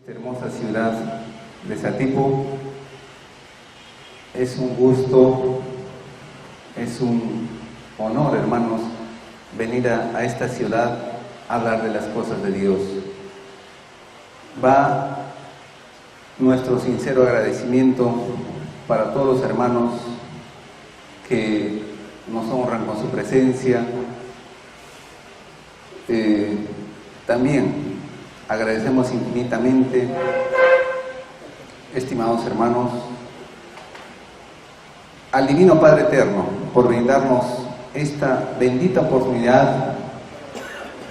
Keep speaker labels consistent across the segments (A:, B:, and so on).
A: Esta hermosa ciudad de Satipo. Es un gusto, es un honor, hermanos, venir a esta ciudad a hablar de las cosas de Dios. Va nuestro sincero agradecimiento para todos los hermanos que nos honran con su presencia. También agradecemos infinitamente, estimados hermanos, al Divino Padre Eterno por brindarnos esta bendita oportunidad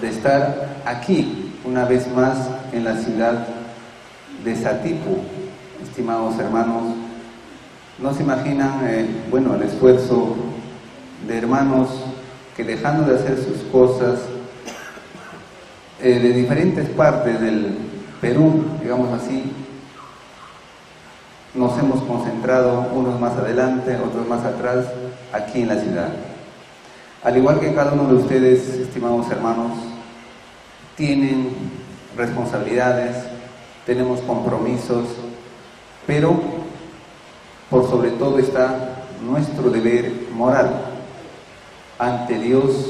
A: de estar aquí una vez más en la ciudad de Satipo. Estimados hermanos, no se imaginan el esfuerzo de hermanos que, dejando de hacer sus cosas de diferentes partes del Perú, digamos así, nos hemos concentrado, unos más adelante, otros más atrás, aquí en la ciudad. Al igual que cada uno de ustedes, estimados hermanos, tienen responsabilidades, tenemos compromisos, pero por sobre todo está nuestro deber moral ante Dios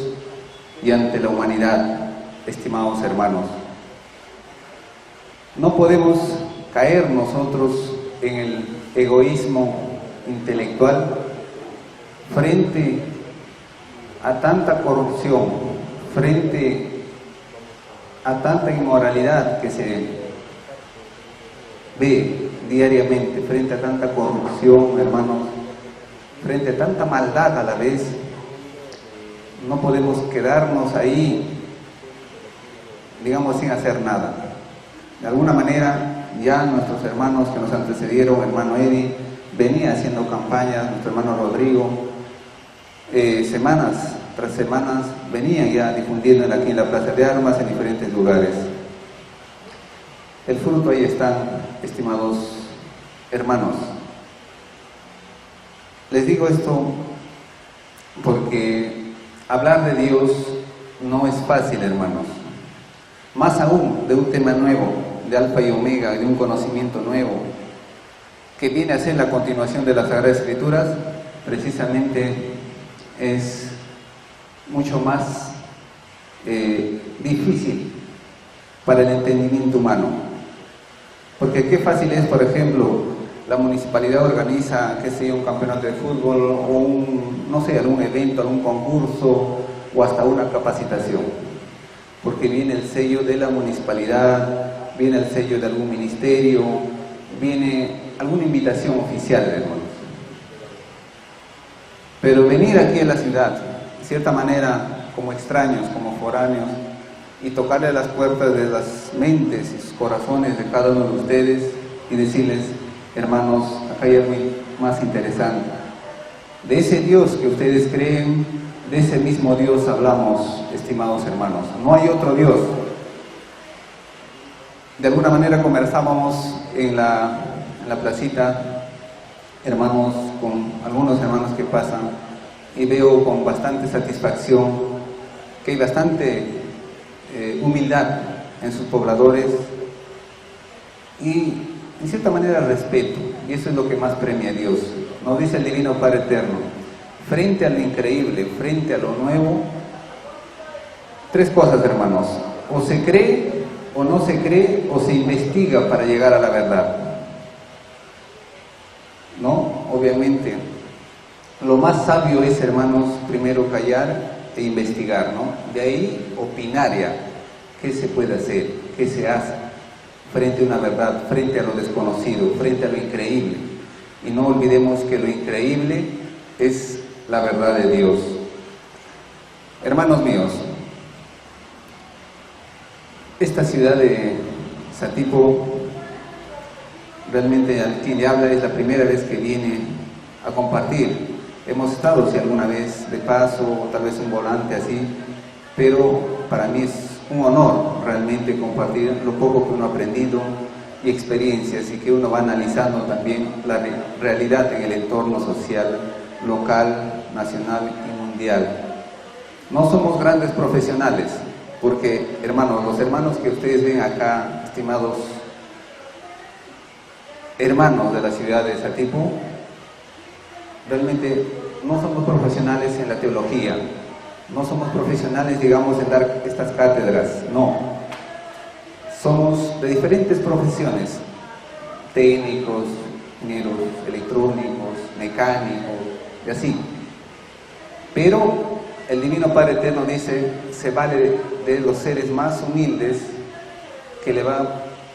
A: y ante la humanidad. Estimados hermanos, no podemos caer nosotros en el egoísmo intelectual frente a tanta corrupción, frente a tanta inmoralidad que se ve diariamente, frente a tanta corrupción, hermanos, frente a tanta maldad a la vez. No podemos quedarnos ahí, digamos, sin hacer nada. De alguna manera, ya nuestros hermanos que nos antecedieron, hermano Eddie, venía haciendo campañas, nuestro hermano Rodrigo, semanas tras semanas, venía ya difundiendo aquí en la Plaza de Armas, en diferentes lugares. El fruto ahí está, estimados hermanos. Les digo esto porque hablar de Dios no es fácil, hermanos. Más aún de un tema nuevo, de alfa y omega, de un conocimiento nuevo, que viene a ser la continuación de las Sagradas Escrituras, precisamente es mucho más difícil para el entendimiento humano. Porque qué fácil es, por ejemplo, la municipalidad organiza, qué sé yo, un campeonato de fútbol, o algún evento, algún concurso, o hasta una capacitación. Porque viene el sello de la municipalidad, viene el sello de algún ministerio, viene alguna invitación oficial, hermanos. Pero venir aquí a la ciudad, de cierta manera, como extraños, como foráneos, y tocarle las puertas de las mentes y sus corazones de cada uno de ustedes y decirles: hermanos, acá hay algo más interesante. De ese Dios que ustedes creen, de ese mismo Dios hablamos, estimados hermanos. No hay otro Dios. De alguna manera conversábamos en la placita, hermanos, con algunos hermanos que pasan, y veo con bastante satisfacción que hay bastante humildad en sus pobladores y, en cierta manera, respeto. Y eso es lo que más premia a Dios. Nos dice el Divino Padre Eterno: frente a lo increíble, frente a lo nuevo, tres cosas, hermanos: o se cree, o no se cree, o se investiga para llegar a la verdad. ¿No? Obviamente, lo más sabio es, hermanos, primero callar e investigar, ¿no? De ahí opinar ya, qué se puede hacer, qué se hace frente a una verdad, frente a lo desconocido, frente a lo increíble. Y no olvidemos que lo increíble es la verdad de Dios. Hermanos míos, esta ciudad de Satipo, realmente al quien le habla es la primera vez que viene a compartir. Hemos estado, si alguna vez de paso, o tal vez un volante así, pero para mí es un honor realmente compartir lo poco que uno ha aprendido y experiencias, y que uno va analizando también la realidad en el entorno social, local, nacional y mundial. No somos grandes profesionales, porque, hermanos, los hermanos que ustedes ven acá, estimados hermanos de la ciudad de Satipo, realmente no somos profesionales en la teología, no somos profesionales, digamos, en dar estas cátedras, no. Somos de diferentes profesiones, técnicos, ingenieros electrónicos, mecánicos, y así. Pero el Divino Padre Eterno dice, se vale de los seres más humildes que le va a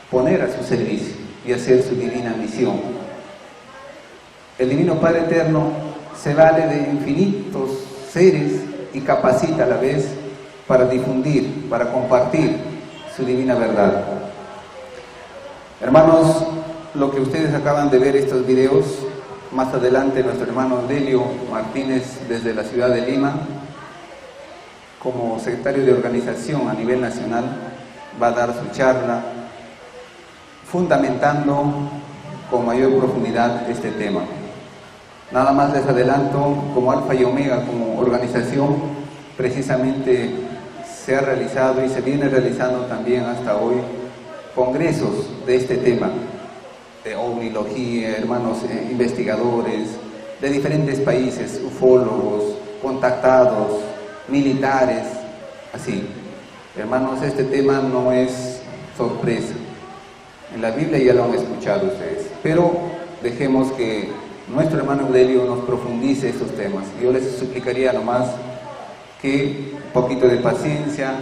A: poner a su servicio y hacer su divina misión. El Divino Padre Eterno se vale de infinitos seres y capacita a la vez para difundir, para compartir su divina verdad. Hermanos, lo que ustedes acaban de ver estos videos, más adelante nuestro hermano Delio Martínez desde la ciudad de Lima, como secretario de organización a nivel nacional, va a dar su charla fundamentando con mayor profundidad este tema. Nada más les adelanto, como Alfa y Omega, como organización, precisamente se ha realizado y se viene realizando también hasta hoy congresos de este tema, de ovnilogía, hermanos investigadores de diferentes países, ufólogos, contactados, militares, así. Hermanos, este tema no es sorpresa. En la Biblia ya lo han escuchado ustedes, pero dejemos que nuestro hermano Audelio nos profundice estos temas. Yo les suplicaría nomás que un poquito de paciencia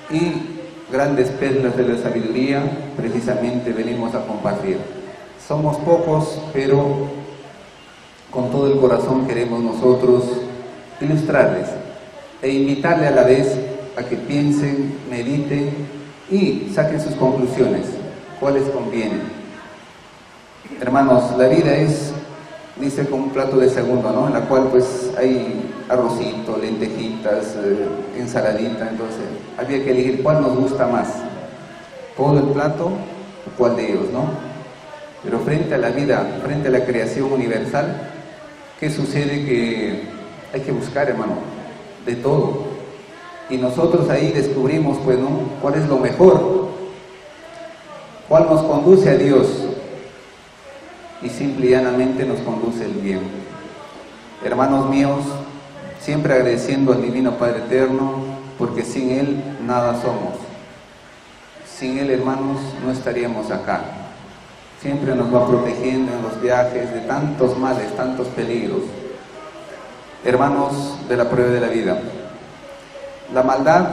A: y grandes perlas de la sabiduría precisamente venimos a compartir. Somos pocos, pero con todo el corazón queremos nosotros ilustrarles e invitarle a la vez a que piensen, mediten y saquen sus conclusiones, cuáles convienen. Hermanos, la vida es, dice, como un plato de segundo, ¿no? En la cual pues hay arrocito, lentejitas, ensaladita, entonces había que elegir cuál nos gusta más, todo el plato o cuál de ellos, ¿no? Pero frente a la vida, frente a la creación universal, ¿qué sucede? Que hay que buscar, hermano, de todo. Y nosotros ahí descubrimos, pues, ¿no?, cuál es lo mejor, cuál nos conduce a Dios, y simple y llanamente nos conduce el bien. Hermanos míos, siempre agradeciendo al Divino Padre Eterno, porque sin Él nada somos. Sin Él, hermanos, no estaríamos acá. Siempre nos va protegiendo en los viajes de tantos males, tantos peligros. Hermanos de la prueba de la vida, la maldad,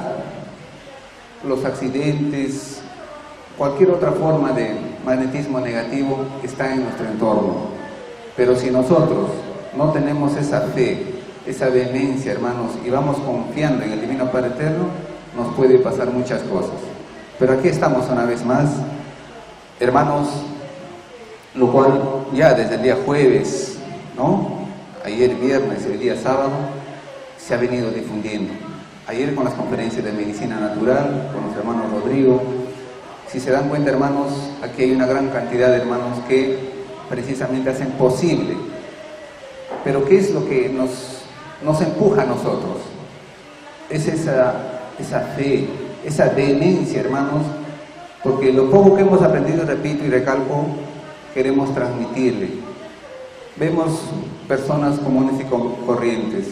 A: los accidentes, cualquier otra forma de magnetismo negativo está en nuestro entorno. Pero si nosotros no tenemos esa fe, esa vehemencia, hermanos, y vamos confiando en el Divino Padre Eterno, nos puede pasar muchas cosas. Pero aquí estamos una vez más, hermanos, lo cual ya desde el día jueves, ¿no?, ayer viernes, el día sábado, se ha venido difundiendo. Ayer con las conferencias de medicina natural, con los hermanos Rodrigo. Si se dan cuenta, hermanos, aquí hay una gran cantidad de hermanos que precisamente hacen posible. Pero ¿qué es lo que nos empuja a nosotros? Es esa fe, esa vehemencia, hermanos, porque lo poco que hemos aprendido, repito y recalco, queremos transmitirle. Vemos personas comunes y corrientes.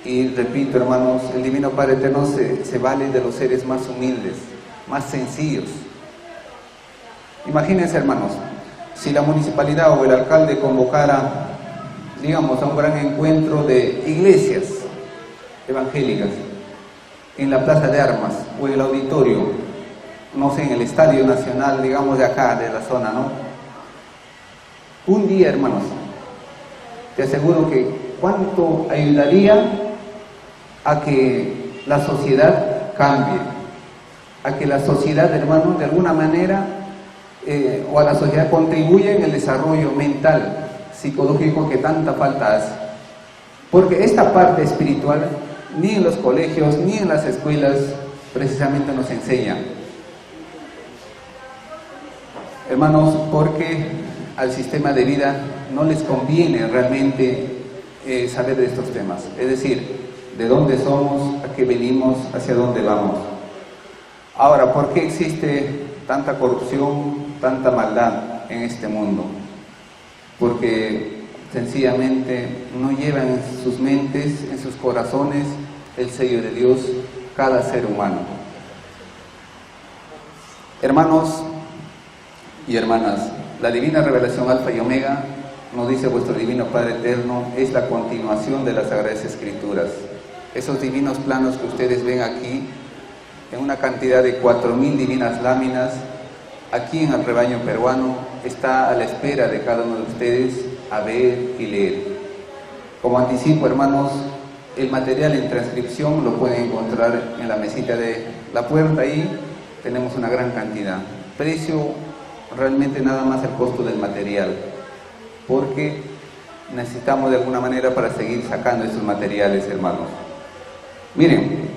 A: Y repito, hermanos, el Divino Padre Eterno se vale de los seres más humildes, más sencillos. Imagínense, hermanos, si la municipalidad o el alcalde convocara, digamos, a un gran encuentro de iglesias evangélicas en la Plaza de Armas o en el auditorio, no sé, en el Estadio Nacional, digamos, de acá, de la zona, ¿no? Un día, hermanos, te aseguro que cuánto ayudaría a que la sociedad cambie, a que la sociedad, hermanos, de alguna manera, o a la sociedad contribuya en el desarrollo mental, psicológico que tanta falta hace. Porque esta parte espiritual, ni en los colegios, ni en las escuelas, precisamente nos enseñan. Hermanos, porque al sistema de vida no les conviene realmente saber de estos temas. Es decir, de dónde somos, a qué venimos, hacia dónde vamos. Ahora, ¿por qué existe tanta corrupción, tanta maldad? en este mundo, porque sencillamente no llevan en sus mentes, en sus corazones, el sello de Dios, cada ser humano. Hermanos y hermanas, la divina revelación Alfa y Omega, nos dice vuestro divino Padre Eterno, es la continuación de las Sagradas Escrituras. Esos divinos planos que ustedes ven aquí, en una cantidad de 4000 divinas láminas, aquí en el rebaño peruano, está a la espera de cada uno de ustedes a ver y leer. Como anticipo, hermanos, el material en transcripción lo pueden encontrar en la mesita de la puerta. Ahí tenemos una gran cantidad. Precio realmente nada más el costo del material, porque necesitamos de alguna manera para seguir sacando estos materiales, hermanos. Miren,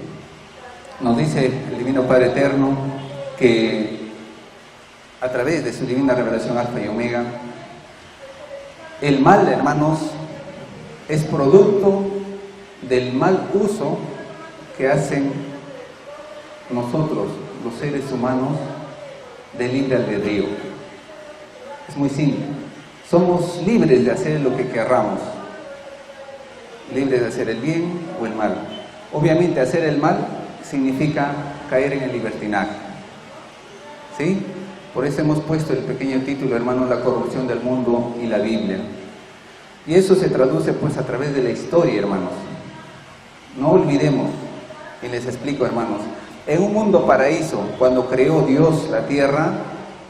A: nos dice el Divino Padre Eterno que a través de su divina revelación Alfa y Omega, el mal, hermanos, es producto del mal uso que hacen nosotros, los seres humanos, del libre albedrío. Es muy simple. Somos libres de hacer lo que querramos, libres de hacer el bien o el mal. Obviamente hacer el mal significa caer en el libertinaje, ¿sí? Por eso hemos puesto el pequeño título, hermanos, la corrupción del mundo y la Biblia. Y eso se traduce pues a través de la historia, hermanos. No olvidemos, y les explico, hermanos, en un mundo paraíso, cuando creó Dios la tierra,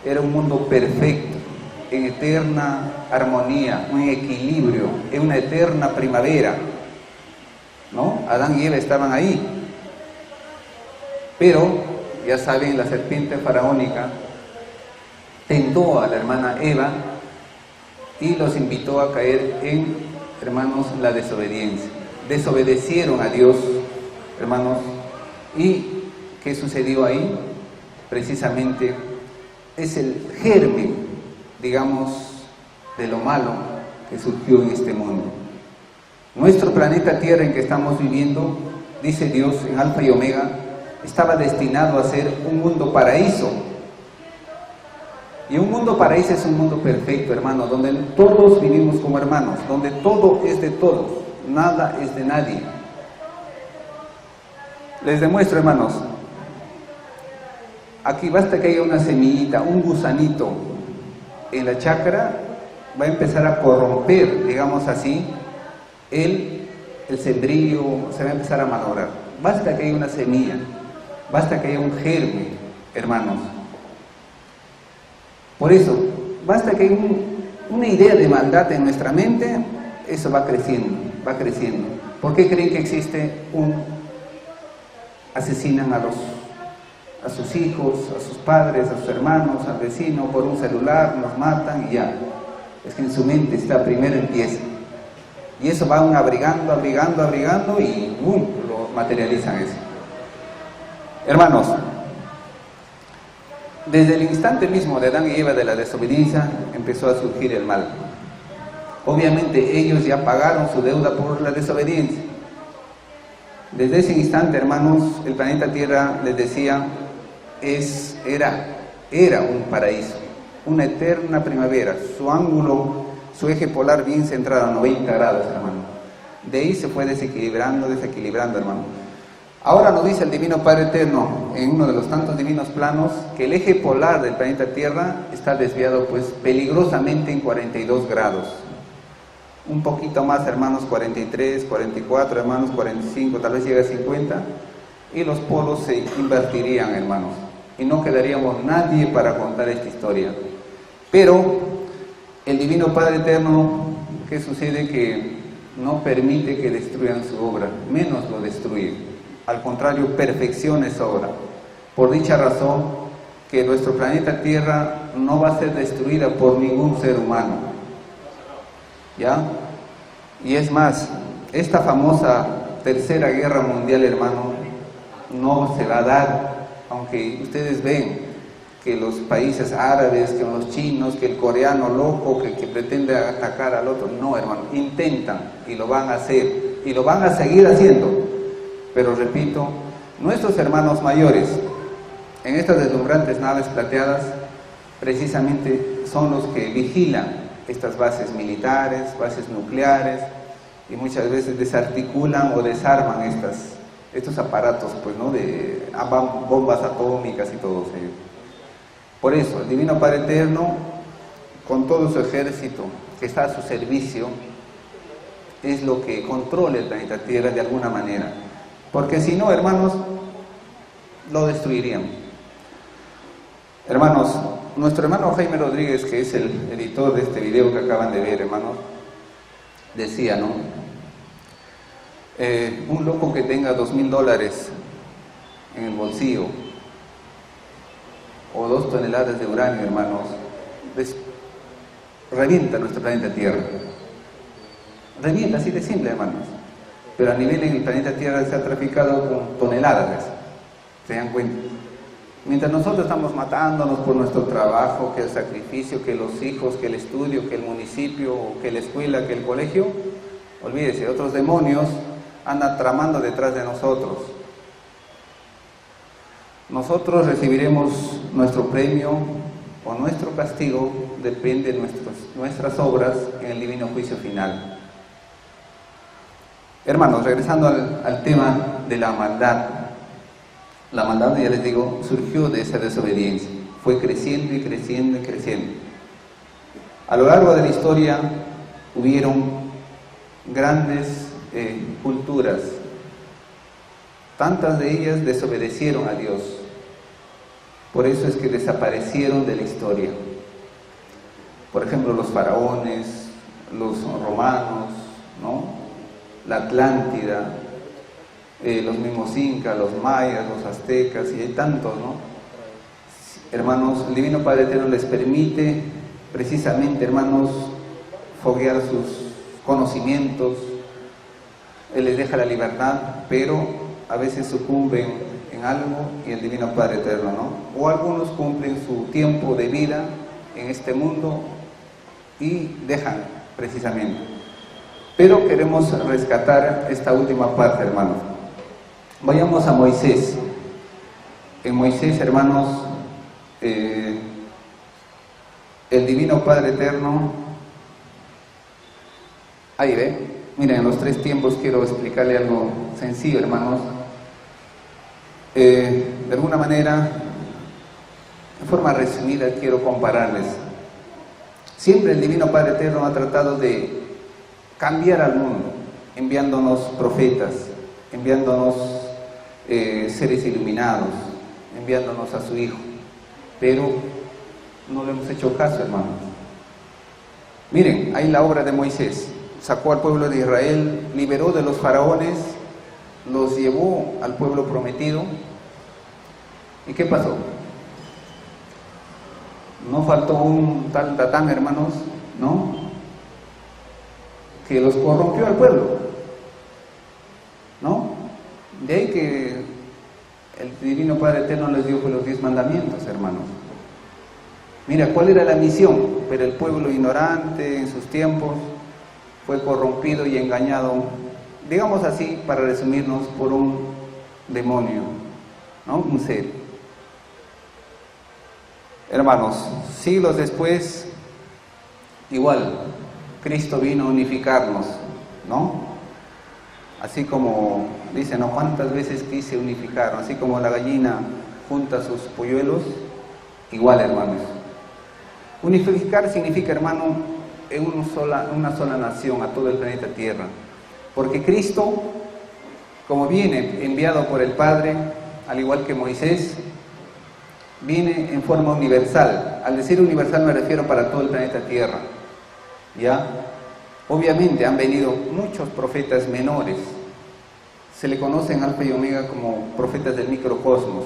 A: era un mundo perfecto, en eterna armonía, un equilibrio, en una eterna primavera, ¿no? Adán y Eva estaban ahí. Pero, ya saben, la serpiente faraónica tentó a la hermana Eva y los invitó a caer en, hermanos, la desobediencia. Desobedecieron a Dios, hermanos, y ¿qué sucedió ahí? Precisamente es el germen, digamos, de lo malo que surgió en este mundo. Nuestro planeta Tierra en que estamos viviendo, dice Dios en Alfa y Omega, estaba destinado a ser un mundo paraíso. Y un mundo paraíso es un mundo perfecto, hermanos, donde todos vivimos como hermanos, donde todo es de todos, nada es de nadie. Les demuestro, hermanos, aquí basta que haya una semillita, un gusanito en la chacra, va a empezar a corromper, digamos así, el sembrío, se va a empezar a malograr. Basta que haya una semilla, basta que haya un germen, hermanos. Por eso, basta que haya una idea de maldad en nuestra mente, eso va creciendo, va creciendo. ¿Por qué creen que existe asesinan a sus hijos, a sus padres, a sus hermanos, al vecino, por un celular, nos matan y ya? Es que en su mente está, primero empieza. Y eso van abrigando y lo materializan eso. Hermanos, desde el instante mismo de Adán y Eva de la desobediencia empezó a surgir el mal. Obviamente ellos ya pagaron su deuda por la desobediencia. Desde ese instante, hermanos, el planeta Tierra, les decía, era un paraíso, una eterna primavera, su ángulo, su eje polar bien centrado a 90 grados, hermano. De ahí se fue desequilibrando, hermano. Ahora nos dice el Divino Padre Eterno, en uno de los tantos divinos planos, que el eje polar del planeta Tierra está desviado pues peligrosamente en 42 grados. Un poquito más, hermanos, 43, 44, hermanos, 45, tal vez llegue a 50, y los polos se invertirían, hermanos, y no quedaríamos nadie para contar esta historia. Pero el Divino Padre Eterno, ¿qué sucede? Que no permite que destruyan su obra, menos lo destruye. Al contrario, perfecciona esa obra. Por dicha razón, que nuestro planeta Tierra no va a ser destruida por ningún ser humano, ¿ya? Y es más, esta famosa Tercera Guerra Mundial, hermano, no se va a dar, aunque ustedes ven que los países árabes, que los chinos, que el coreano loco que pretende atacar al otro. No, hermano, intentan y lo van a hacer y lo van a seguir haciendo. Pero repito, nuestros hermanos mayores, en estas deslumbrantes naves plateadas, precisamente son los que vigilan estas bases militares, bases nucleares, y muchas veces desarticulan o desarman estos aparatos, pues, ¿no?, de bombas atómicas y todo ello. Por eso, el Divino Padre Eterno, con todo su ejército que está a su servicio, es lo que controla el planeta Tierra de alguna manera. Porque si no, hermanos, lo destruirían. Hermanos, nuestro hermano Jaime Rodríguez, que es el editor de este video que acaban de ver, hermanos, decía, ¿no? Un loco que tenga $2,000 en el bolsillo o 2 toneladas de uranio, hermanos, revienta nuestro planeta Tierra. Revienta, así de simple, hermanos. Pero a nivel en el planeta Tierra se ha traficado con toneladas. ¿Se dan cuenta? Mientras nosotros estamos matándonos por nuestro trabajo, que el sacrificio, que los hijos, que el estudio, que el municipio, que la escuela, que el colegio, olvídese, otros demonios andan tramando detrás de nosotros. Nosotros recibiremos nuestro premio o nuestro castigo, depende de nuestras obras en el divino juicio final. Hermanos, regresando al tema de la maldad. La maldad, ya les digo, surgió de esa desobediencia. Fue creciendo y creciendo y creciendo. A lo largo de la historia hubieron grandes culturas. Tantas de ellas desobedecieron a Dios. Por eso es que desaparecieron de la historia. Por ejemplo, los faraones, los romanos, ¿no?, la Atlántida, los mismos incas, los mayas, los aztecas, y hay tantos, ¿no? Hermanos, el Divino Padre Eterno les permite precisamente, hermanos, foguear sus conocimientos. Él les deja la libertad, pero a veces sucumben en algo, y el Divino Padre Eterno, ¿no? O algunos cumplen su tiempo de vida en este mundo y dejan precisamente. Pero queremos rescatar esta última parte, hermanos. Vayamos a Moisés. En Moisés, hermanos, el Divino Padre Eterno, ahí ve, miren, en los 3 tiempos quiero explicarle algo sencillo, hermanos. De alguna manera, de forma resumida, quiero compararles. Siempre el Divino Padre Eterno ha tratado de cambiar al mundo, enviándonos profetas, enviándonos seres iluminados, enviándonos a su Hijo, pero no le hemos hecho caso, hermanos. Miren, hay la obra de Moisés. Sacó al pueblo de Israel, liberó de los faraones, los llevó al pueblo prometido. ¿Y qué pasó? No faltó un tal Datán, hermanos, ¿no?, que los corrompió al pueblo, ¿no? De ahí que el Divino Padre Eterno les dio los 10 mandamientos, hermanos. Mira, ¿cuál era la misión? Pero el pueblo ignorante en sus tiempos fue corrompido y engañado, digamos así, para resumirnos, por un demonio, ¿no?, un ser. Hermanos, siglos después, igual, Cristo vino a unificarnos, ¿no? Así como dice, ¿no?, cuántas veces quise unificar, así como la gallina junta sus polluelos, igual, hermanos. Unificar significa, hermano, en una sola nación, a todo el planeta Tierra. Porque Cristo, como viene enviado por el Padre, al igual que Moisés, viene en forma universal. Al decir universal me refiero para todo el planeta Tierra. ¿Ya? Obviamente han venido muchos profetas menores. Se le conocen Alfa y Omega como profetas del microcosmos.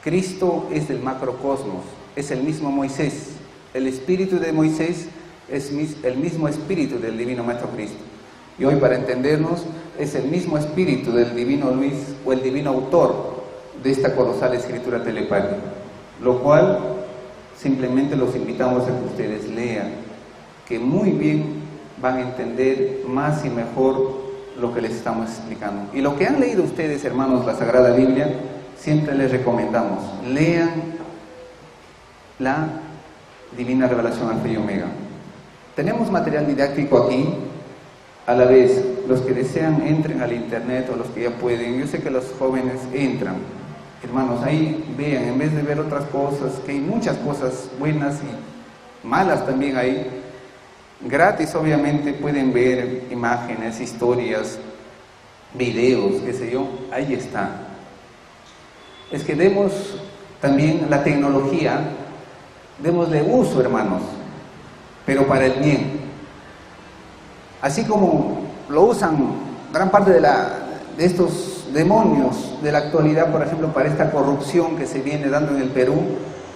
A: Cristo es del macrocosmos, es el mismo Moisés. El espíritu de Moisés es el mismo espíritu del Divino Maestro Cristo. Y hoy, para entendernos, es el mismo espíritu del Divino Luis, o el Divino Autor de esta colosal escritura telepática. Lo cual, simplemente los invitamos a que ustedes lean, que muy bien van a entender más y mejor lo que les estamos explicando. Y lo que han leído ustedes, hermanos, la Sagrada Biblia, siempre les recomendamos, lean la divina revelación Alfa y Omega. Tenemos material didáctico aquí. A la vez, los que desean entren al internet, o los que ya pueden. Yo sé que los jóvenes entran. Hermanos, ahí vean, en vez de ver otras cosas, que hay muchas cosas buenas y malas también ahí. Gratis, obviamente, pueden ver imágenes, historias, videos, qué sé yo. Ahí está. Es que demos también la tecnología, démosle uso, hermanos, pero para el bien. Así como lo usan gran parte de estos demonios de la actualidad, por ejemplo, para esta corrupción que se viene dando en el Perú,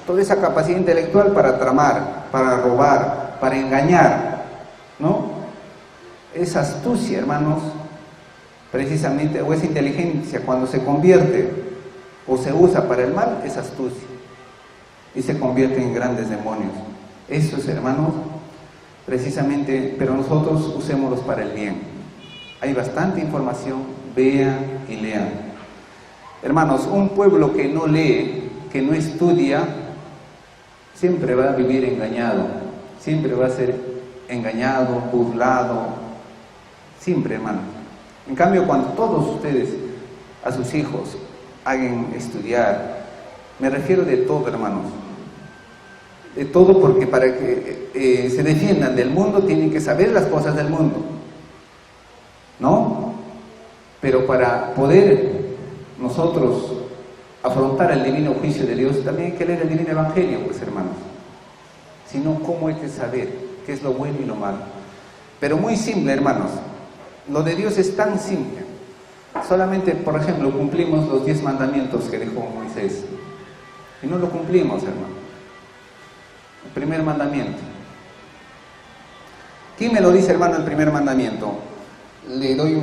A: toda esa capacidad intelectual para tramar, para robar, para engañar, ¿no? Esa astucia, hermanos, precisamente, o esa inteligencia, cuando se convierte o se usa para el mal, es astucia y se convierte en grandes demonios. Eso es, hermanos, precisamente, pero nosotros usémoslos para el bien. Hay bastante información, vean y lean. Hermanos, un pueblo que no lee, que no estudia, siempre va a vivir engañado, siempre va a ser engañado, burlado, siempre, hermanos. En cambio, cuando todos ustedes a sus hijos hagan estudiar, me refiero de todo, hermanos, de todo, porque para que se defiendan del mundo tienen que saber las cosas del mundo, ¿no? Pero para poder nosotros afrontar el divino juicio de Dios, también hay que leer el divino evangelio, pues, hermanos. Si no, ¿cómo hay que saber qué es lo bueno y lo malo? Pero muy simple, hermanos. Lo de Dios es tan simple. Solamente, por ejemplo, cumplimos los 10 mandamientos que dejó Moisés. Y no lo cumplimos, hermano. El primer mandamiento. ¿Quién me lo dice, hermano, el primer mandamiento? Le doy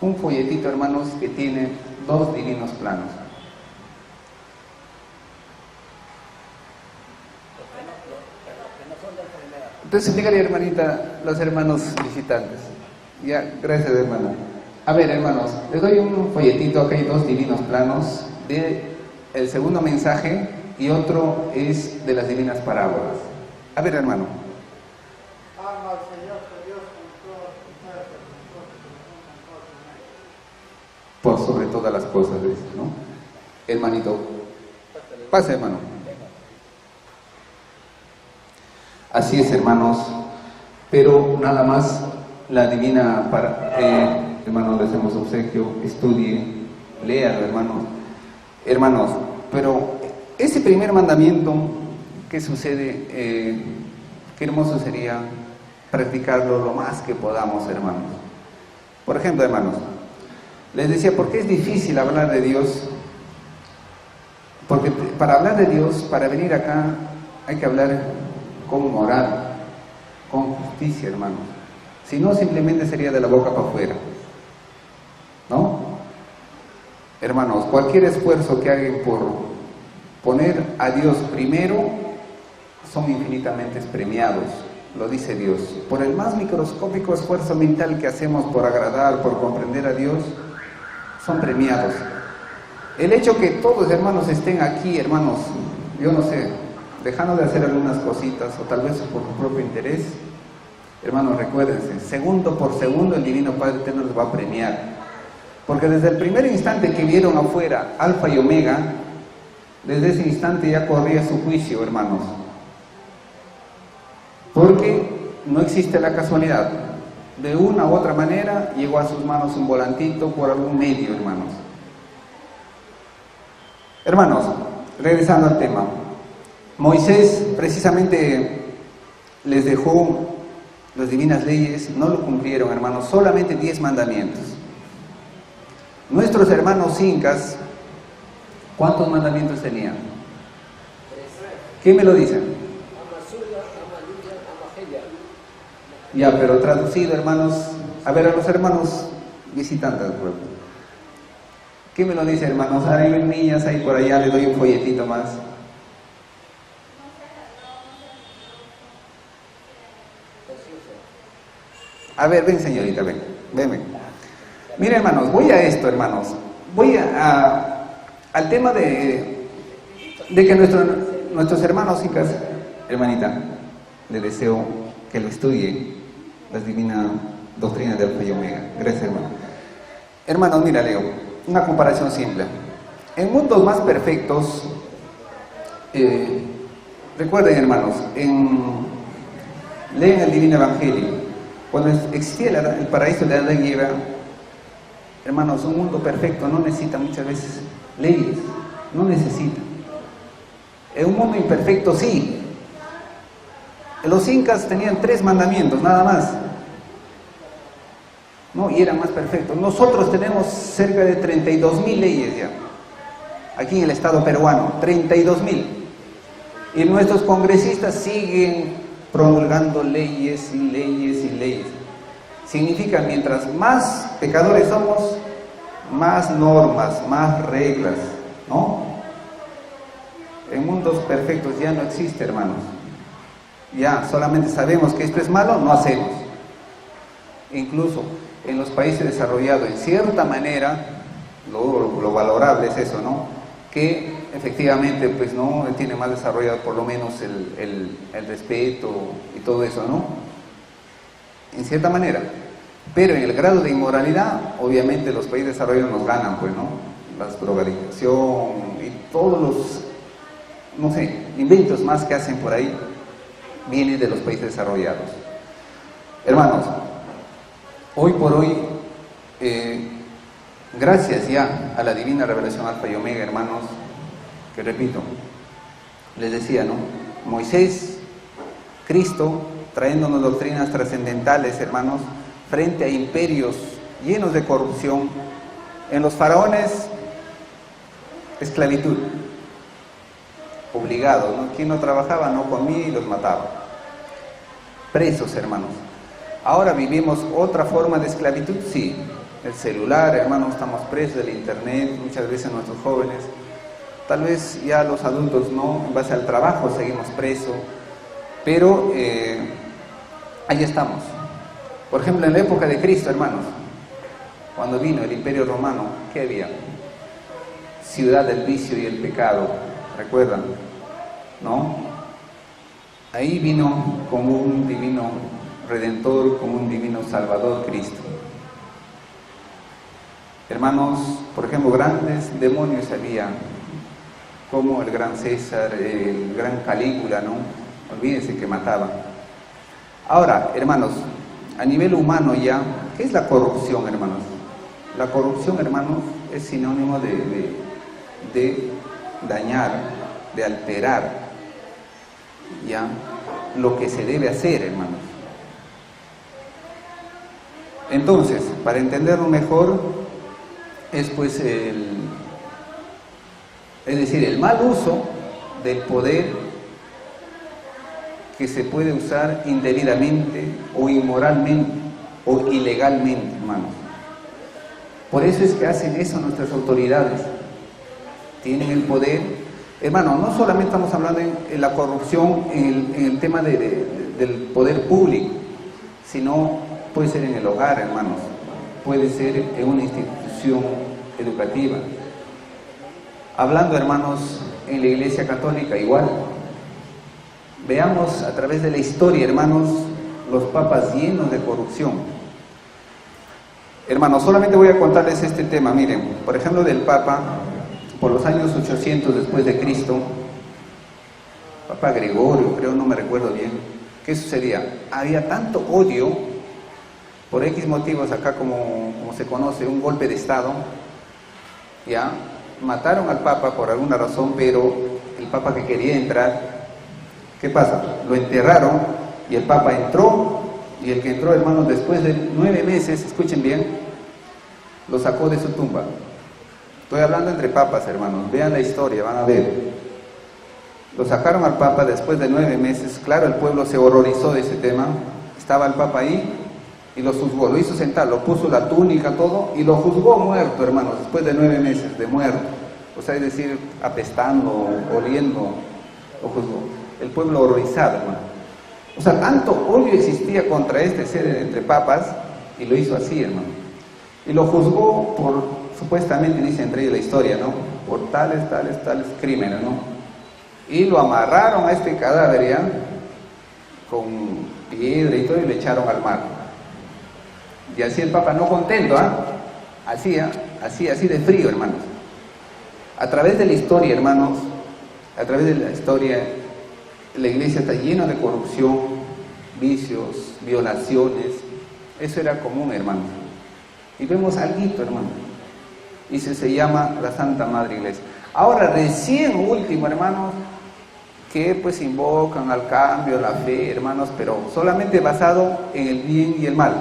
A: un folletito, hermanos, que tiene 2 divinos planos. Entonces explícale, hermanita, los hermanos visitantes. Ya, gracias, hermana. A ver, hermanos, les doy un folletito, acá hay 2 divinos planos del segundo mensaje y otro es de las divinas parábolas. A ver, hermano.
B: Ama al Señor tu Dios con todo tu ser, con todo tu corazón.
A: Por sobre todas las cosas, ¿no? Hermanito, pase, hermano. Así es, hermanos, pero nada más la divina hermanos, le hacemos obsequio, estudie, léalo, hermanos, pero ese primer mandamiento, ¿qué sucede? Qué hermoso sería practicarlo lo más que podamos, hermanos. Por ejemplo, hermanos, les decía, ¿por qué es difícil hablar de Dios? Porque para hablar de Dios, para venir acá, hay que hablar con moral, con justicia, hermanos. Si no, simplemente sería de la boca para afuera, ¿no? Hermanos, cualquier esfuerzo que hagan por poner a Dios primero, son infinitamente premiados, lo dice Dios. Por el más microscópico esfuerzo mental que hacemos por agradar, por comprender a Dios, son premiados. El hecho que todos, hermanos, estén aquí, hermanos, yo no sé, dejando de hacer algunas cositas, o tal vez por su propio interés, hermanos, recuérdense, segundo por segundo el Divino Padre Eterno les va a premiar. Porque desde el primer instante que vieron afuera Alfa y Omega, desde ese instante ya corría su juicio, hermanos. Porque no existe la casualidad. De una u otra manera llegó a sus manos un volantito por algún medio, hermanos. Hermanos, regresando al tema. Moisés precisamente les dejó las divinas leyes, no lo cumplieron, hermanos, solamente 10 mandamientos. Nuestros hermanos incas, ¿cuántos mandamientos tenían? ¿Quién me lo dice? Ya, pero traducido, hermanos, a ver, a los hermanos visitantes, ¿qué me lo dice, hermanos? Ahí ven niñas, ahí por allá, les doy un folletito más. A ver, ven, señorita, ven. Mira, hermanos, voy a esto, hermanos. Voy al tema de de que nuestros hermanos incas, hermanita, le deseo que lo estudie, la divina doctrina del Alfa y Omega. Gracias, hermano. Hermanos, mira, Leo, una comparación simple. En mundos más perfectos, recuerden, hermanos, leen el Divino Evangelio. Cuando existía el paraíso de Adán y Eva, hermanos, un mundo perfecto no necesita muchas veces leyes, no necesita. En un mundo imperfecto sí. Los incas tenían 3 mandamientos, nada más, ¿no? Y eran más perfectos. Nosotros tenemos cerca de 32.000 leyes ya, aquí en el estado peruano, 32.000. Y nuestros congresistas siguen promulgando leyes y leyes y leyes. Significa, mientras más pecadores somos, más normas, más reglas, ¿no? En mundos perfectos ya no existe, hermanos. Ya solamente sabemos que esto es malo, no hacemos. Incluso en los países desarrollados, en cierta manera, lo valorable es eso, ¿no? Que efectivamente, pues no tiene más desarrollado por lo menos el respeto y todo eso, ¿no? En cierta manera. Pero en el grado de inmoralidad, obviamente los países desarrollados nos ganan, pues, ¿no? La drogadicción y todos los, no sé, inventos más que hacen por ahí, vienen de los países desarrollados. Hermanos, hoy por hoy, gracias ya a la divina revelación Alfa y Omega, hermanos, que repito, les decía, ¿no? Moisés, Cristo, trayéndonos doctrinas trascendentales, hermanos, frente a imperios llenos de corrupción. En los faraones, esclavitud, obligado, ¿no? Quien no trabajaba no comía y los mataba. Presos, hermanos. Ahora vivimos otra forma de esclavitud, sí. El celular, hermanos, estamos presos del internet, muchas veces nuestros jóvenes. Tal vez ya los adultos no, en base al trabajo seguimos presos, pero ahí estamos. Por ejemplo, en la época de Cristo, hermanos, cuando vino el Imperio Romano, ¿qué había? Ciudad del vicio y el pecado, ¿recuerdan? ¿No? Ahí vino como un divino Redentor, como un divino Salvador, Cristo. Hermanos, por ejemplo, grandes demonios había, como el gran César, el gran Calígula, ¿no? Olvídense que mataba. Ahora, hermanos, a nivel humano ya, ¿qué es la corrupción, hermanos? La corrupción, hermanos, es sinónimo de dañar, de alterar, ya, lo que se debe hacer, hermanos. Entonces, para entenderlo mejor, es pues el mal uso del poder que se puede usar indebidamente o inmoralmente o ilegalmente, hermanos. Por eso es que hacen eso nuestras autoridades. Tienen el poder. Hermano, no solamente estamos hablando en la corrupción, en el tema del poder público, sino puede ser en el hogar, hermanos. Puede ser en una institución educativa. Hablando, hermanos, en la Iglesia Católica igual. Veamos a través de la historia, hermanos, los papas llenos de corrupción. Hermanos, solamente voy a contarles este tema. Miren, por ejemplo, del Papa, por los años 800 después de Cristo, Papa Gregorio, creo, no me recuerdo bien, ¿qué sucedía? Había tanto odio, por X motivos, acá como se conoce, un golpe de Estado, ya, mataron al Papa por alguna razón, pero el Papa que quería entrar, ¿qué pasa? Lo enterraron y el Papa entró, y el que entró, hermanos, después de 9 meses, escuchen bien, lo sacó de su tumba. Estoy hablando entre papas, hermanos, vean la historia, van a ver. Lo sacaron al Papa después de 9 meses, claro, el pueblo se horrorizó de ese tema, estaba el Papa ahí y lo juzgó, lo hizo sentar, lo puso la túnica, todo, y lo juzgó muerto, hermanos, después de 9 meses de muerto. O sea, es decir, apestando, oliendo, lo juzgó. El pueblo horrorizado, hermano. O sea, tanto odio existía contra este ser entre papas, y lo hizo así, hermano. Y lo juzgó por, supuestamente, dice entre ellos la historia, ¿no? Por tales crímenes, ¿no? y lo amarraron a este cadáver ya, con piedra y todo, y le echaron al mar. Y así el Papa, no contento, así de frío, hermanos. A través de la historia, hermanos, a través de la historia, la iglesia está llena de corrupción, vicios, violaciones. Eso era común, hermanos. Y vemos alguito, hermano, y se llama la Santa Madre Iglesia. Ahora, recién último, hermanos, que pues invocan al cambio, la fe, hermanos, pero solamente basado en el bien y el mal,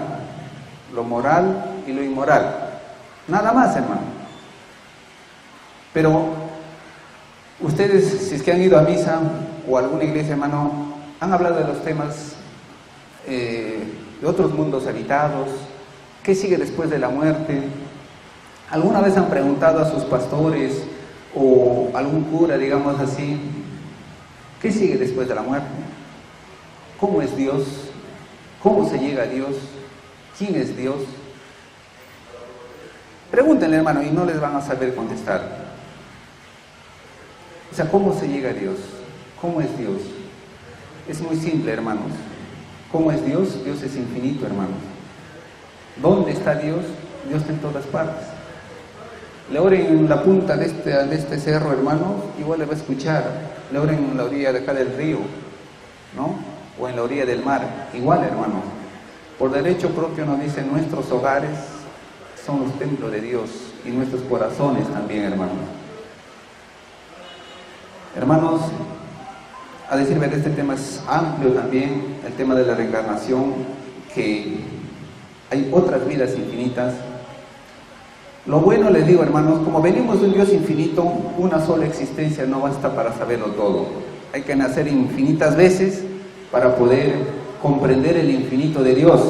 A: lo moral y lo inmoral, nada más, hermano. Pero ustedes, si es que han ido a misa o a alguna iglesia, hermano, han hablado de los temas de otros mundos habitados, qué sigue después de la muerte. ¿Alguna vez han preguntado a sus pastores o algún cura, digamos así, qué sigue después de la muerte? ¿Cómo es Dios? ¿Cómo se llega a Dios? ¿Quién es Dios? Pregúntenle, hermano, y no les van a saber contestar. O sea, ¿cómo se llega a Dios? ¿Cómo es Dios? Es muy simple, hermanos. ¿Cómo es Dios? Dios es infinito, hermanos. ¿Dónde está Dios? Dios está en todas partes. Le oren en la punta de este cerro, hermanos, igual le va a escuchar. Le oren en la orilla de acá del río, ¿no? O en la orilla del mar, igual, hermanos. Por derecho propio nos dice, nuestros hogares son los templos de Dios y nuestros corazones también, hermanos. Hermanos, a decir verdad, este tema es amplio también, el tema de la reencarnación, que hay otras vidas infinitas. Lo bueno, les digo, hermanos, como venimos de un Dios infinito, una sola existencia no basta para saberlo todo. Hay que nacer infinitas veces para poder comprender el infinito de Dios.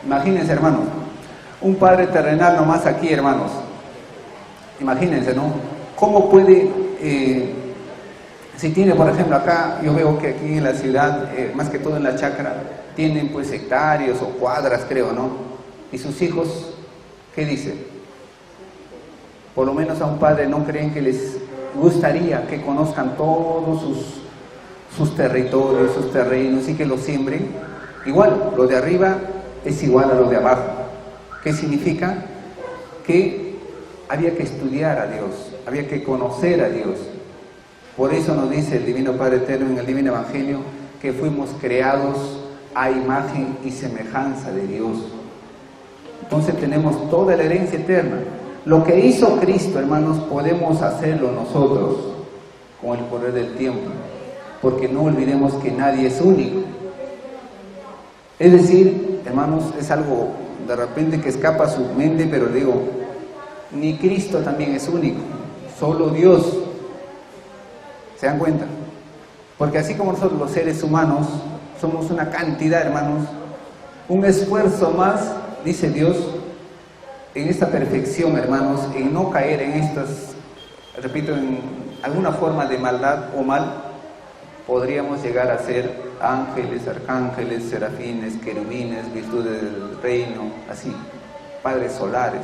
A: Imagínense, hermanos, un padre terrenal nomás aquí, hermanos. Imagínense, ¿no? ¿Cómo puede, si tiene, por ejemplo, acá, yo veo que aquí en la ciudad, más que todo en la chacra, tienen pues hectáreas o cuadras, creo, ¿no? Y sus hijos, ¿qué dicen? Por lo menos a un padre no creen que les gustaría que conozcan todos sus territorios, sus terrenos y que los siembren. Igual, lo de arriba es igual a lo de abajo. ¿Qué significa? Que había que estudiar a Dios, había que conocer a Dios. Por eso nos dice el Divino Padre Eterno en el Divino Evangelio que fuimos creados a imagen y semejanza de Dios. Entonces tenemos toda la herencia eterna. Lo que hizo Cristo, hermanos, podemos hacerlo nosotros con el poder del tiempo, porque no olvidemos que nadie es único. Es decir, hermanos, es algo de repente que escapa a su mente, pero digo, ni Cristo también es único, solo Dios. ¿Se dan cuenta? Porque así como nosotros los seres humanos somos una cantidad, hermanos, un esfuerzo más, dice Dios, en esta perfección, hermanos, en no caer en estas, repito, en alguna forma de maldad o mal, podríamos llegar a ser ángeles, arcángeles, serafines, querubines, virtudes del reino, así, padres solares,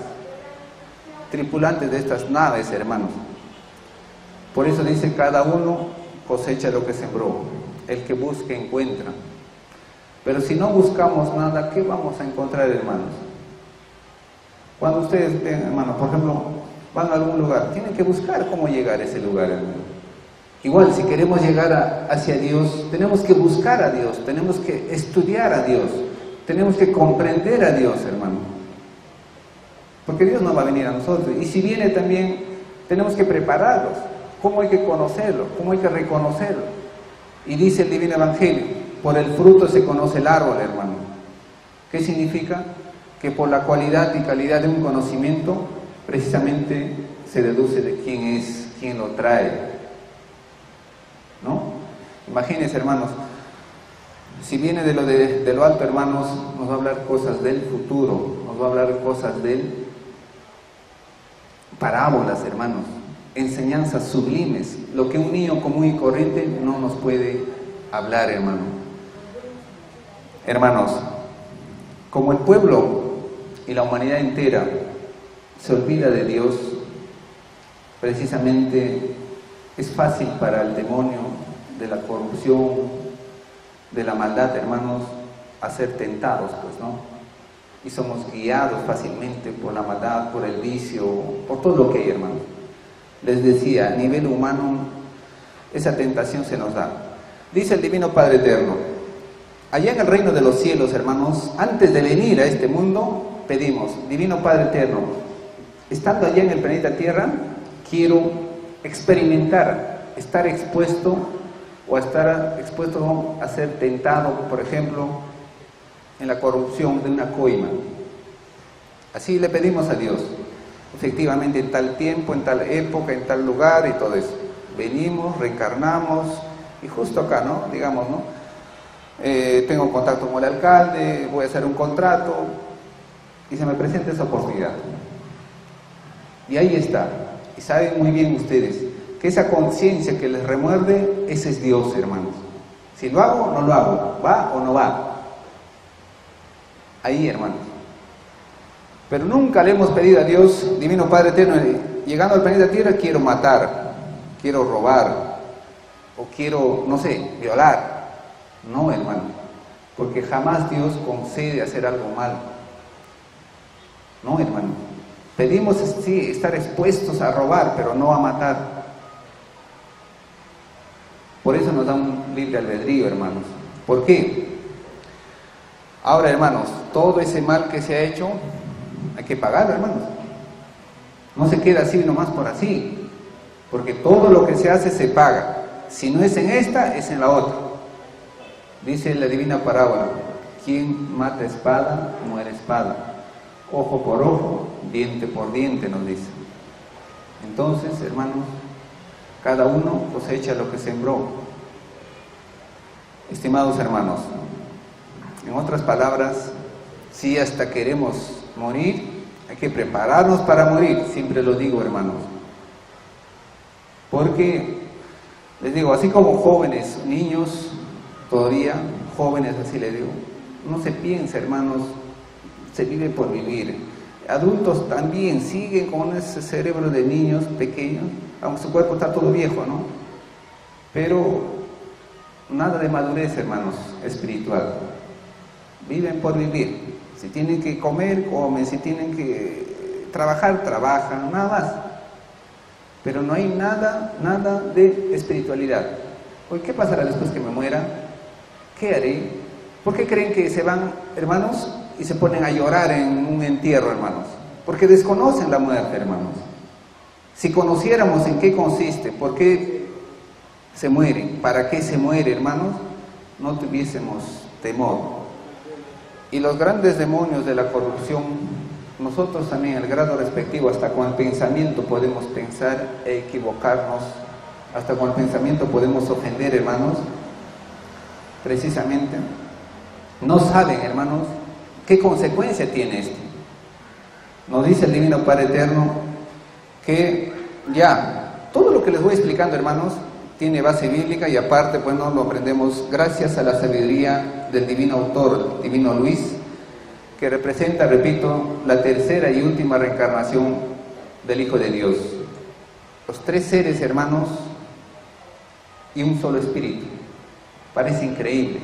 A: tripulantes de estas naves, hermanos. Por eso dice, cada uno cosecha lo que sembró, el que busca encuentra. Pero si no buscamos nada, ¿qué vamos a encontrar, hermanos? Cuando ustedes ven, hermanos, por ejemplo, van a algún lugar, tienen que buscar cómo llegar a ese lugar, hermano. Igual, si queremos llegar hacia Dios, tenemos que buscar a Dios, tenemos que estudiar a Dios, tenemos que comprender a Dios, hermano. Porque Dios no va a venir a nosotros. Y si viene también, tenemos que prepararlos. ¿Cómo hay que conocerlo? ¿Cómo hay que reconocerlo? Y dice el Divino Evangelio, por el fruto se conoce el árbol, hermano. ¿Qué significa? Que por la cualidad y calidad de un conocimiento, precisamente se deduce de quién es, quién lo trae, ¿no? Imagínense, hermanos, si viene de lo alto, hermanos, nos va a hablar cosas del futuro, nos va a hablar cosas del parábolas, hermanos, enseñanzas sublimes, lo que un niño común y corriente no nos puede hablar, hermano. Hermanos, como el pueblo y la humanidad entera se olvida de Dios, precisamente Es fácil para el demonio de la corrupción, de la maldad, hermanos, a ser tentados, pues, ¿no? Y somos guiados fácilmente por la maldad, por el vicio, por todo lo que hay, hermanos. Les decía, a nivel humano, esa tentación se nos da. Dice el Divino Padre Eterno, allá en el reino de los cielos, hermanos, antes de venir a este mundo, pedimos, Divino Padre Eterno, estando allá en el planeta Tierra, quiero experimentar, estar expuesto o estar expuesto a ser tentado, por ejemplo, en la corrupción de una coima. Así le pedimos a Dios, efectivamente en tal tiempo, en tal época, en tal lugar y todo eso. Venimos, reencarnamos y justo acá, ¿no? Digamos, ¿no? Tengo contacto con el alcalde, voy a hacer un contrato y se me presenta esa oportunidad. Y ahí está. Y saben muy bien ustedes que esa conciencia que les remuerde, ese es Dios, hermanos. Si lo hago o no lo hago, va o no va. Ahí, hermanos. Pero nunca le hemos pedido a Dios, Divino Padre Eterno, llegando al planeta Tierra, quiero matar, quiero robar, o quiero, no sé, violar. No, hermano, porque jamás Dios concede hacer algo malo. No, hermano. Pedimos, sí, estar expuestos a robar, pero no a matar. Por eso nos da un libre albedrío, hermanos. ¿Por qué? Ahora, hermanos, todo ese mal que se ha hecho, hay que pagarlo, hermanos. No se queda así nomás por así, porque todo lo que se hace se paga. Si no es en esta, es en la otra. Dice la divina parábola, quien mata espada, muere espada. Ojo por ojo, diente por diente, nos dice. Entonces, hermanos, cada uno cosecha lo que sembró. Estimados hermanos, en otras palabras, si hasta queremos morir, hay que prepararnos para morir, siempre lo digo, hermanos. Porque, les digo, así como jóvenes, niños, todavía jóvenes, así les digo, no se piensa, hermanos, se vive por vivir. Adultos también siguen con ese cerebro de niños pequeños, aunque su cuerpo está todo viejo, ¿no? Pero nada de madurez, hermanos, espiritual. Viven por vivir. Si tienen que comer, comen. Si tienen que trabajar, trabajan, nada más. Pero no hay nada de espiritualidad. Hoy, ¿qué pasará después que me muera? ¿Qué haré? ¿Por qué creen que se van, hermanos, y se ponen a llorar en un entierro, hermanos? Porque desconocen la muerte, hermanos. Si conociéramos en qué consiste, por qué se muere, para qué se muere, hermanos, no tuviésemos temor. Y los grandes demonios de la corrupción, nosotros también, al grado respectivo, hasta con el pensamiento podemos pensar e equivocarnos, hasta con el pensamiento podemos ofender, hermanos, precisamente. No saben, hermanos, qué consecuencia tiene esto. Nos dice el Divino Padre Eterno que ya, todo lo que les voy explicando, hermanos, tiene base bíblica y aparte, bueno, lo aprendemos gracias a la sabiduría del divino autor, Divino Luis, que representa, repito, la tercera y última reencarnación del Hijo de Dios. Los tres seres, hermanos, y un solo espíritu. Parece increíble,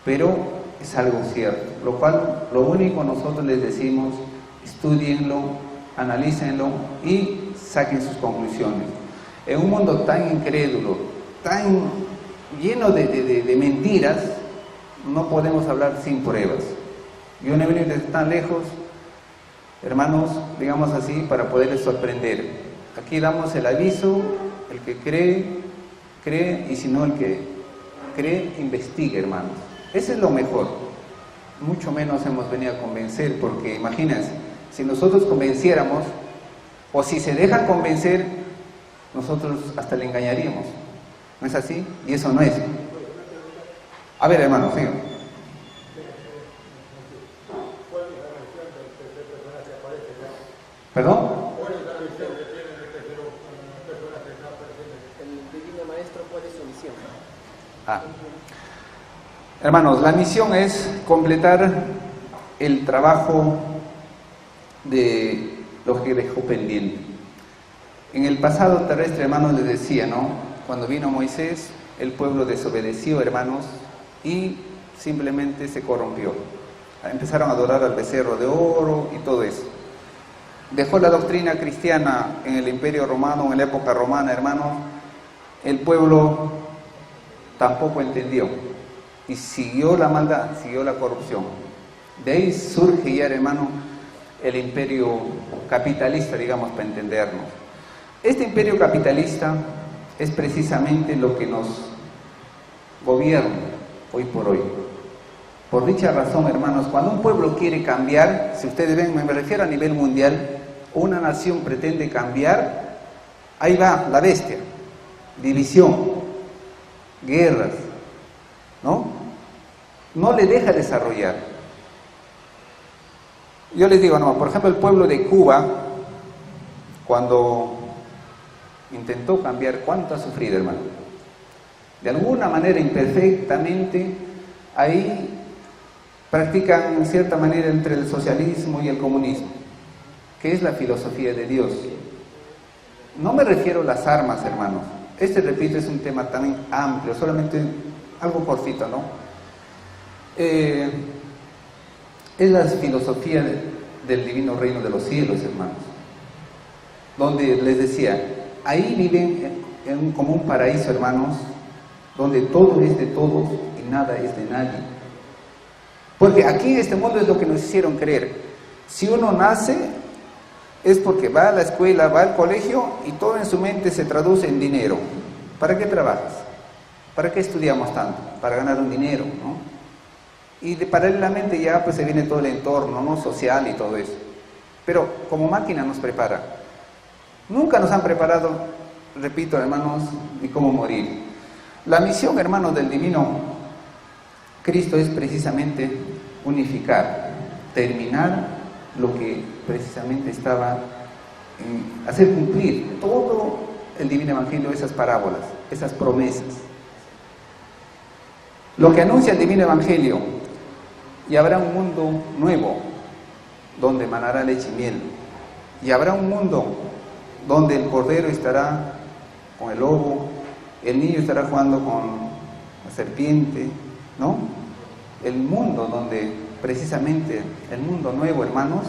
A: pero es algo cierto, lo cual, lo único nosotros les decimos, estudienlo, analícenlo y saquen sus conclusiones. En un mundo tan incrédulo, tan lleno de mentiras, no podemos hablar sin pruebas. Yo no he venido desde tan lejos, hermanos, digamos así, para poderles sorprender. Aquí damos el aviso, el que cree, cree, y si no, el que cree, investigue, hermanos. Ese es lo mejor. Mucho menos hemos venido a convencer, porque imagínense, si nosotros convenciéramos, o si se dejan convencer, nosotros hasta le engañaríamos. ¿No es así? Y eso no es. A ver, hermanos, sigan. ¿Perdón?
C: El divino maestro, ¿cuál es su misión?
A: Hermanos, la misión es completar el trabajo de lo que dejó pendiente. En el pasado terrestre, hermanos, les decía, ¿no? cuando vino Moisés, el pueblo desobedeció, hermanos, y simplemente se corrompió. Empezaron a adorar al becerro de oro y todo eso. Dejó la doctrina cristiana en el Imperio Romano, en la época romana, hermanos. El pueblo tampoco entendió y siguió la maldad, siguió la corrupción. De ahí surge ya, hermano, el imperio capitalista, digamos, para entendernos. Este imperio capitalista es precisamente lo que nos gobierna hoy por hoy. Por dicha razón, hermanos, cuando un pueblo quiere cambiar, si ustedes ven, me refiero a nivel mundial, una nación pretende cambiar, ahí va la bestia, división, guerras, ¿no? No le deja desarrollar. Yo les digo, no, por ejemplo, el pueblo de Cuba, cuando intentó cambiar, ¿cuánto ha sufrido, hermano? De alguna manera, imperfectamente, ahí practican en cierta manera entre el socialismo y el comunismo, que es la filosofía de Dios. No me refiero a las armas, hermanos. Repito, es un tema también amplio, solamente algo cortito, ¿no? Es la filosofía del divino reino de los cielos, hermanos, donde les decía, ahí viven como un paraíso, hermanos, donde todo es de todos y nada es de nadie. Porque aquí en este mundo es lo que nos hicieron creer. Si uno nace, es porque va a la escuela, va al colegio y todo en su mente se traduce en dinero. ¿Para qué trabajas? ¿Para qué estudiamos tanto? Para ganar un dinero, ¿no? Y paralelamente ya pues se viene todo el entorno, ¿no? Social y todo eso. Pero como máquina nos prepara. Nunca nos han preparado, repito, hermanos, ni cómo morir. La misión, hermanos, del divino Cristo es precisamente unificar, terminar lo que precisamente estaba en hacer cumplir todo el divino evangelio, esas parábolas, esas promesas. Lo que anuncia el divino evangelio, y habrá un mundo nuevo donde manará leche y miel, y habrá un mundo donde el cordero estará con el lobo, el niño estará jugando con la serpiente, ¿no? El mundo donde precisamente, el mundo nuevo, hermanos,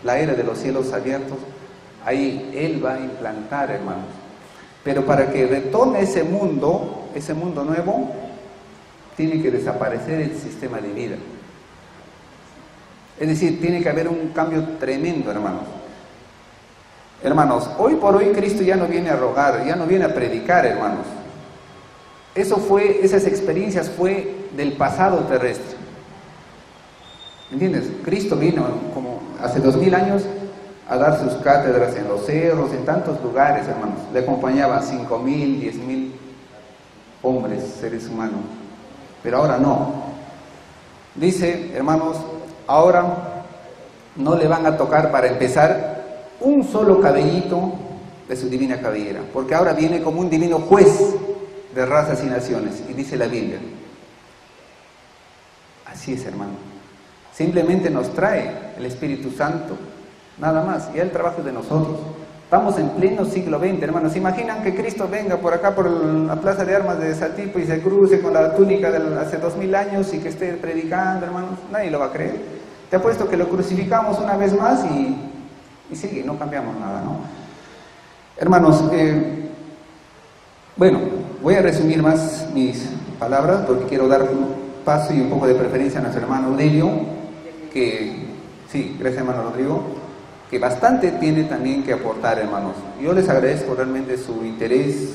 A: la era de los cielos abiertos, ahí Él va a implantar, hermanos. Pero para que retorne ese mundo nuevo, tiene que desaparecer el sistema de vida. Es decir, tiene que haber un cambio tremendo, hermanos. Hermanos, hoy por hoy Cristo ya no viene a rogar, ya no viene a predicar, hermanos. Esas experiencias fue del pasado terrestre. ¿Entiendes? Cristo vino como hace 2000 años a dar sus cátedras en los cerros, en tantos lugares, hermanos. Le acompañaban 5,000, 10,000 hombres, seres humanos. Pero ahora no. Dice, hermanos, ahora no le van a tocar para empezar un solo cabellito de su divina cabellera, porque ahora viene como un divino juez de razas y naciones, y dice la Biblia. Así es, hermano. Simplemente nos trae el Espíritu Santo, nada más, y el trabajo de nosotros. Estamos en pleno siglo XX, hermanos. ¿Se imaginan que Cristo venga por acá, por la plaza de armas de Saltipo, y se cruce con la túnica de hace 2000 años y que esté predicando, hermanos? Nadie lo va a creer. Te apuesto que lo crucificamos una vez más y sigue, no cambiamos nada, ¿no? Hermanos, bueno, voy a resumir más mis palabras porque quiero dar un paso y un poco de preferencia a nuestro hermano Aurelio, que, sí, gracias hermano Rodrigo, que bastante tiene también que aportar, hermanos. Yo les agradezco realmente su interés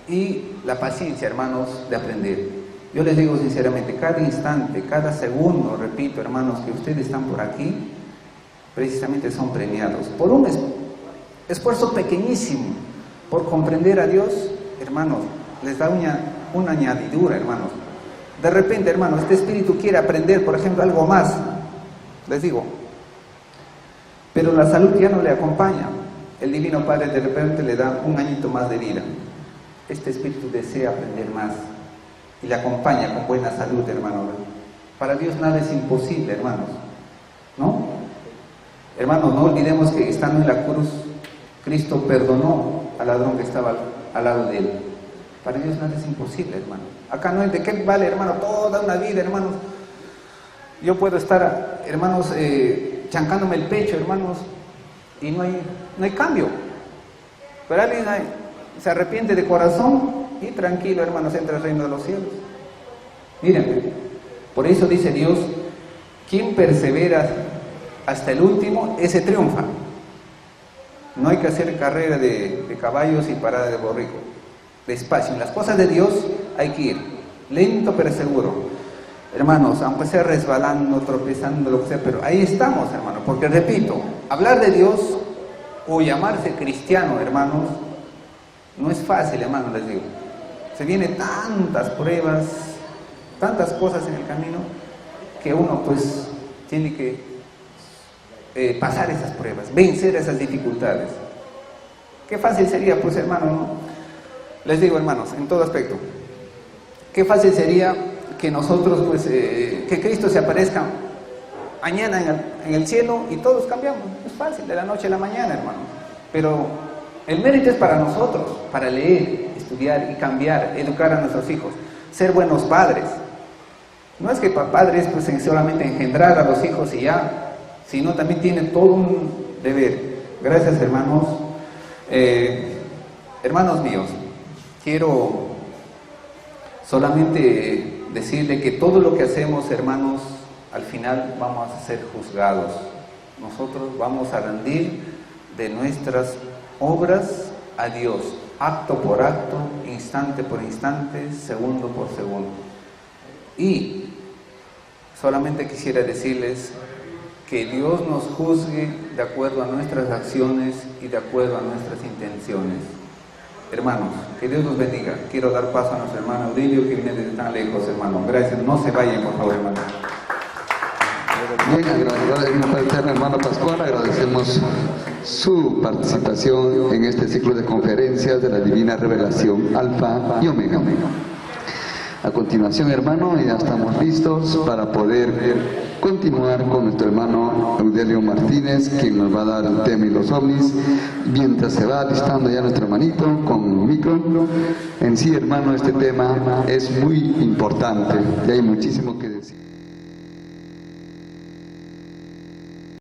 A: y la paciencia, hermanos, de aprender. Yo les digo sinceramente, cada instante, cada segundo, repito, hermanos, que ustedes están por aquí, precisamente son premiados por un esfuerzo pequeñísimo, por comprender a Dios, hermanos, les da una añadidura, hermanos. De repente, hermanos, este espíritu quiere aprender, por ejemplo, algo más, les digo, pero la salud ya no le acompaña. El Divino Padre de repente le da un añito más de vida. Este espíritu desea aprender más y le acompaña con buena salud, hermanos. Para Dios nada es imposible, hermanos, ¿no? Hermanos, no olvidemos que estando en la cruz, Cristo perdonó al ladrón que estaba al lado de Él. Para Dios nada es imposible, hermano. Acá no es de qué vale, hermano, toda una vida, hermanos. Yo puedo estar, hermanos, chancándome el pecho, hermanos, y no hay cambio. Pero alguien se arrepiente de corazón y tranquilo, hermanos, entra al reino de los cielos. Miren, por eso dice Dios, quien persevera hasta el último, ese triunfa. No hay que hacer carrera de caballos y parada de borrico. Despacio, en las cosas de Dios hay que ir, lento pero seguro. Hermanos, aunque sea resbalando, tropezando, lo que sea, pero ahí estamos, hermanos, porque repito, hablar de Dios o llamarse cristiano, hermanos, no es fácil, hermanos, les digo. Se vienen tantas pruebas, tantas cosas en el camino, que uno pues tiene que pasar esas pruebas, vencer esas dificultades. Qué fácil sería, pues, hermano, ¿no? Les digo, hermanos, en todo aspecto, qué fácil sería que nosotros, pues, que Cristo se aparezca mañana en el cielo y todos cambiamos. Es fácil, de la noche a la mañana, hermano. Pero el mérito es para nosotros, para leer, estudiar y cambiar, educar a nuestros hijos, ser buenos padres. No es que padres pues solamente engendrar a los hijos y ya, sino también tienen todo un deber. Gracias, hermanos. Hermanos míos, quiero solamente decirle que todo lo que hacemos, hermanos, al final vamos a ser juzgados. Nosotros vamos a rendir de nuestras obras a Dios, acto por acto, instante por instante, segundo por segundo. Y solamente quisiera decirles que Dios nos juzgue de acuerdo a nuestras acciones y de acuerdo a nuestras intenciones. Hermanos, que Dios nos bendiga. Quiero dar paso a nuestro hermano Aurelio, que viene desde tan lejos, hermano. Gracias, no se vayan, por favor, hermano.
D: Bien, agradecemos, hermano Pascual, agradecemos su participación en este ciclo de conferencias de la Divina Revelación, Alfa y Omega. A continuación, hermano, ya estamos listos para poder continuar con nuestro hermano Eudelio Martínez, quien nos va a dar el tema y los ovnis, mientras se va alistando ya nuestro hermanito con un micro. En sí, hermano, este tema es muy importante y hay muchísimo que decir.